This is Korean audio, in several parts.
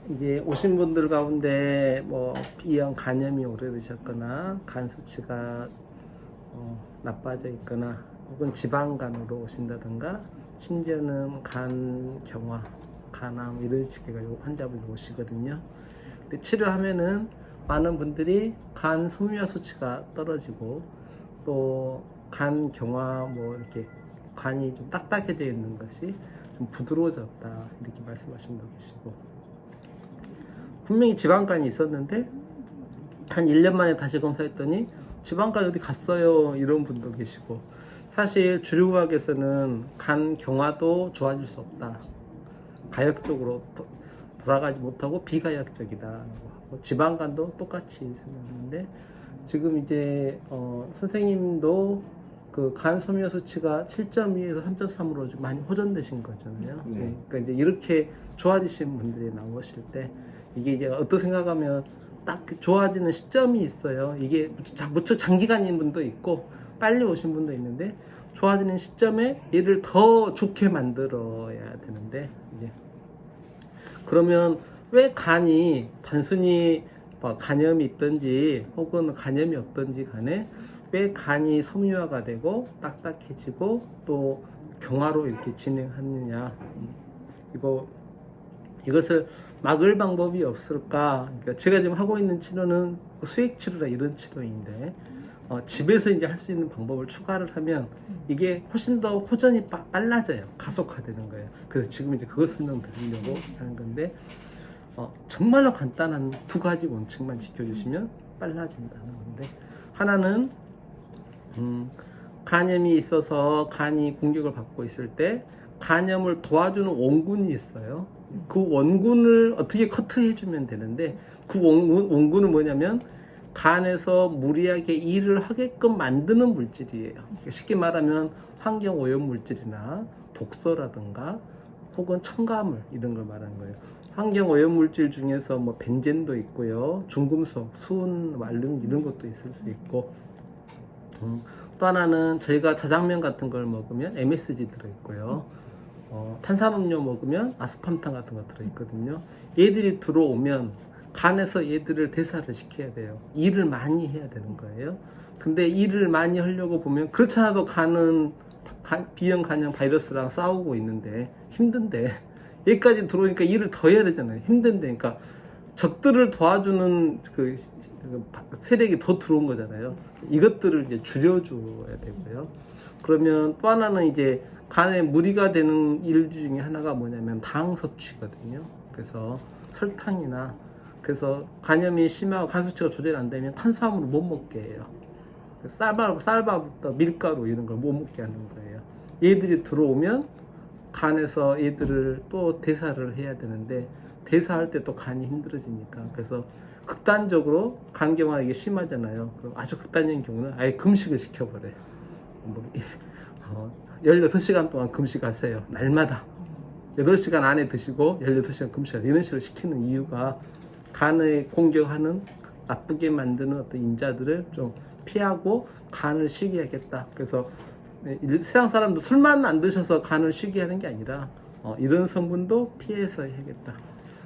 이제 오신 분들 가운데 뭐 B형 간염이 오래되셨거나 간 수치가 나빠져 있거나 혹은 지방간으로 오신다든가 심지어는 간 경화, 간암 이런 식의 환자분들 오시거든요. 근데 치료하면은 많은 분들이 간 섬유화 수치가 떨어지고 또 간 경화 뭐 이렇게 간이 좀 딱딱해져 있는 것이 좀 부드러워졌다 이렇게 말씀하신 분 계시고, 분명히 지방간이 있었는데 한 1년 만에 다시 검사했더니 지방간 어디 갔어요 이런 분도 계시고, 사실 주류의학에서는 간 경화도 좋아질 수 없다, 가역적으로 돌아가지 못하고 비가역적이다 하고, 지방간도 똑같이 생각하는데 지금 이제 선생님도 그 간 섬유화 수치가 7.2에서 3.3으로 좀 많이 호전되신 거잖아요. 네. 그러니까 이제 이렇게 좋아지신 분들이 나오실 때 이게 이제 어떻게 생각하면 딱 좋아지는 시점이 있어요. 이게 무척 장기간인 분도 있고 빨리 오신 분도 있는데, 좋아지는 시점에 얘를 더 좋게 만들어야 되는데, 이제 그러면 왜 간이 단순히 뭐 간염이 있든지 혹은 간염이 없든지 간에 왜 간이 섬유화가 되고 딱딱해지고 또 경화로 이렇게 진행하느냐, 이것을 막을 방법이 없을까? 그러니까 제가 지금 하고 있는 치료는 수액 치료라 이런 치료인데, 집에서 이제 할 수 있는 방법을 추가를 하면 이게 훨씬 더 호전이 빨라져요. 가속화되는 거예요. 그래서 지금 이제 그거 설명드리려고 하는 건데, 정말로 간단한 두 가지 원칙만 지켜주시면 빨라진다는 건데, 하나는 간염이 있어서 간이 공격을 받고 있을 때 간염을 도와주는 원군이 있어요. 그 원군을 어떻게 커트해주면 되는데, 그 원군은 뭐냐면 간에서 무리하게 일을 하게끔 만드는 물질이에요. 쉽게 말하면 환경 오염 물질이나 독소라든가 혹은 첨가물 이런 걸 말하는 거예요. 환경 오염 물질 중에서 뭐 벤젠도 있고요, 중금속, 수은, 알룸 이런 것도 있을 수 있고, 또 하나는 저희가 자장면 같은 걸 먹으면 MSG 들어있고요, 탄산음료 먹으면 아스팜탄 같은 거 들어있거든요. 얘들이 들어오면 간에서 얘들을 대사를 시켜야 돼요. 일을 많이 해야 되는 거예요. 근데 일을 많이 하려고 보면 그렇지 않아도 간은 B형 간염 바이러스랑 싸우고 있는데 힘든데, 여기까지 들어오니까 일을 더 해야 되잖아요. 힘든데, 그러니까 적들을 도와주는 그 세력이 더 들어온 거잖아요. 이것들을 이제 줄여줘야 되고요. 그러면 또 하나는 이제 간에 무리가 되는 일 중에 하나가 뭐냐면 당 섭취거든요. 그래서 설탕이나, 그래서 간염이 심하고 간 수치가 조절이 안 되면 탄수화물을 못 먹게 해요. 쌀밥부터 밀가루 이런 걸 못 먹게 하는 거예요. 얘들이 들어오면 간에서 얘들을 또 대사를 해야 되는데, 대사할 때 또 간이 힘들어지니까, 그래서 극단적으로 간 경화 이게 심하잖아요. 그럼 아주 극단적인 경우는 아예 금식을 시켜버려요. 16시간 동안 금식하세요. 날마다 8시간 안에 드시고 16시간 금식하세요. 이런 식으로 시키는 이유가 간을 공격하는, 나쁘게 만드는 어떤 인자들을 좀 피하고 간을 쉬게 하겠다. 그래서 세상 사람도 술만 안 드셔서 간을 쉬게 하는 게 아니라 이런 성분도 피해서 해야겠다.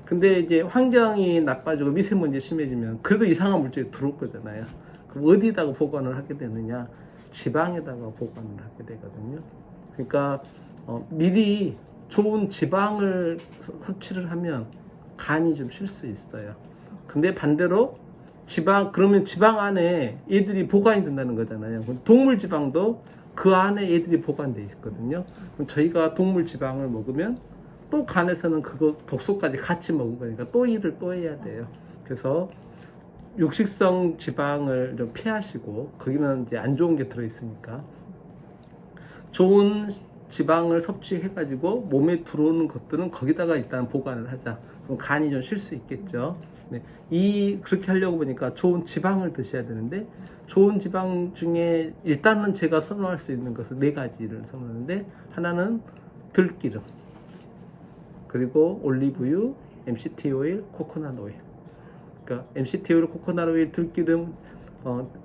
근데 이제 환경이 나빠지고 미세먼지 심해지면 그래도 이상한 물질이 들어올 거잖아요. 그럼 어디다가 보관을 하게 되느냐? 지방에다가 보관을 하게 되거든요. 그러니까 미리 좋은 지방을 섭취를 하면 간이 좀 쉴 수 있어요. 근데 반대로 그러면 지방 안에 얘들이 보관이 된다는 거잖아요. 동물 지방도 그 안에 얘들이 보관되어 있거든요. 그럼 저희가 동물 지방을 먹으면 또 간에서는 그거 독소까지 같이 먹은 거니까 또 일을 또 해야 돼요. 그래서 육식성 지방을 좀 피하시고, 거기는 이제 안 좋은 게 들어있으니까 좋은 지방을 섭취해가지고 몸에 들어오는 것들은 거기다가 일단 보관을 하자. 그럼 간이 좀 쉴 수 있겠죠. 네. 그렇게 하려고 보니까 좋은 지방을 드셔야 되는데, 좋은 지방 중에 일단은 제가 선호할 수 있는 것은 4가지를 선호하는데, 하나는 들기름, 그리고 올리브유, MCT 오일, 코코넛 오일. 그러니까 MCT 오일, 코코넛 오일, 들기름,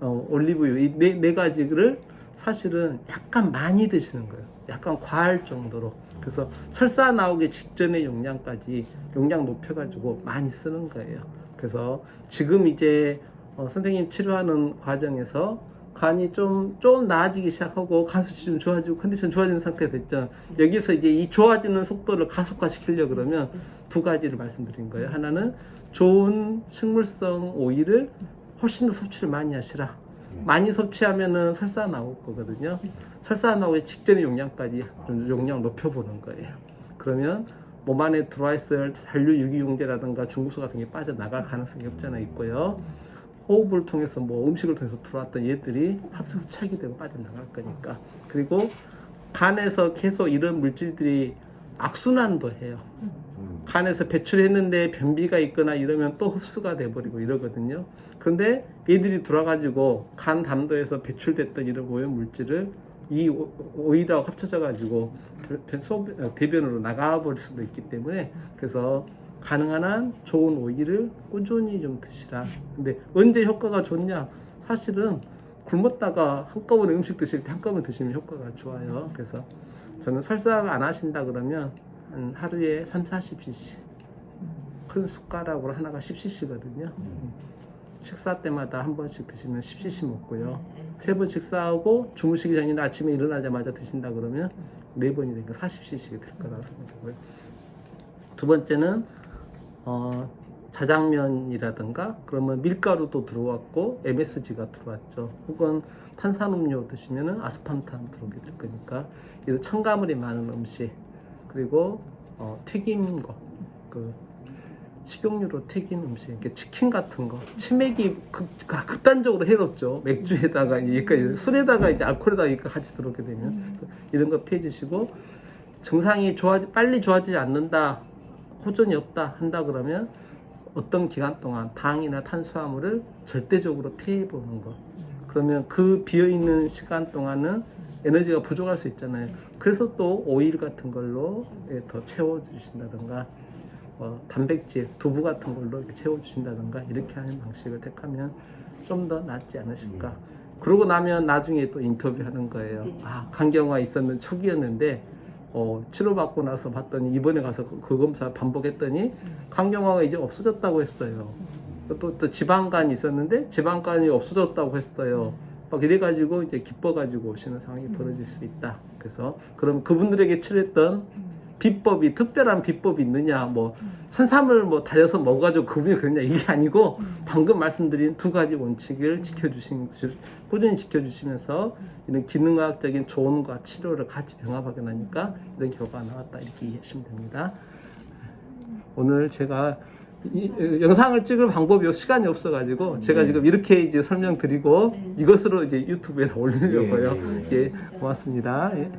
올리브유 이 네 가지를 사실은 약간 많이 드시는 거예요. 약간 과할 정도로. 그래서 설사 나오기 직전의 용량까지 용량 높여가지고 많이 쓰는 거예요. 그래서 지금 이제 선생님 치료하는 과정에서 간이 좀 나아지기 시작하고 간 수치 좀 좋아지고 컨디션 좋아지는 상태가 됐죠. 여기서 이제 이 좋아지는 속도를 가속화시키려고 그러면 두 가지를 말씀드린 거예요. 하나는 좋은 식물성 오일을 훨씬 더 섭취를 많이 하시라. 많이 섭취하면은 설사 나올 거거든요. 설사 나오기 직전의 용량까지 좀 용량 높여보는 거예요. 그러면 몸 안에 들어와 있을 잔류 유기용제라든가 중국소 같은 게 빠져나갈 가능성이 없잖아 있고요. 호흡을 통해서 뭐 음식을 통해서 들어왔던 얘들이 흡착이 되고 빠져나갈 거니까. 그리고 간에서 계속 이런 물질들이 악순환도 해요. 간에서 배출했는데 변비가 있거나 이러면 또 흡수가 돼버리고 이러거든요. 그런데 얘들이 들어와가지고 간 담도에서 배출됐던 이런 오염 물질을 이 오일하고 합쳐져 가지고 대변으로 나가버릴 수도 있기 때문에, 그래서 가능한 한 좋은 오일을 꾸준히 좀 드시라. 근데 언제 효과가 좋냐? 사실은 굶었다가 한꺼번에 음식 드실 때 한꺼번에 드시면 효과가 좋아요. 그래서 저는 설사가 안 하신다 그러면 한 하루에 3-40cc, 큰 숟가락으로 하나가 10cc거든요. 식사 때마다 한 번씩 드시면 10cc 먹고요. 3번 식사하고 주무시기 전이나 아침에 일어나자마자 드신다 그러면 4번이 되니까 40cc가 될 거라고 생각하고요. 두 번째는 자장면이라든가 그러면 밀가루도 들어왔고 MSG가 들어왔죠. 혹은 탄산음료 드시면은 아스파탐 들어오게 될 거니까 이런 첨가물이 많은 음식, 그리고 튀긴 거, 식용유로 튀긴 음식, 이렇게 치킨 같은 거, 치맥이 극단적으로 해롭죠. 맥주에다가 술에다가 이제 알코올에다가 같이 들어오게 되면 이런 거 피해 주시고, 증상이 빨리 좋아지지 않는다, 호전이 없다 한다 그러면 어떤 기간 동안 당이나 탄수화물을 절대적으로 피해 보는 거. 그러면 그 비어 있는 시간 동안은 에너지가 부족할 수 있잖아요. 그래서 또 오일 같은 걸로 더 채워 주신다든가, 단백질, 두부 같은 걸로 이렇게 채워주신다든가 이렇게 하는 방식을 택하면 좀 더 낫지 않으실까. 그러고 나면 나중에 또 인터뷰하는 거예요. 간경화 있었는 초기였는데 치료받고 나서 봤더니 이번에 가서 그 검사 반복했더니 간경화가 이제 없어졌다고 했어요. 또 지방간이 있었는데 지방간이 없어졌다고 했어요. 막 이래가지고 이제 기뻐가지고 오시는 상황이 벌어질 수 있다. 그래서 그럼 그분들에게 치료했던 비법이, 특별한 비법이 있느냐, 뭐 산삼을 뭐 달여서 먹어가지고 그분이 그러냐, 이게 아니고 방금 말씀드린 두 가지 원칙을 꾸준히 지켜주시면서 이런 기능학적인 조언과 치료를 같이 병합하게 나니까 이런 결과가 나왔다, 이렇게 이해하시면 됩니다. 오늘 제가 영상을 찍을 방법이 시간이 없어가지고 제가 지금 이렇게 이제 설명드리고 이것으로 이제 유튜브에 올리려고요. 예, 고맙습니다. 예.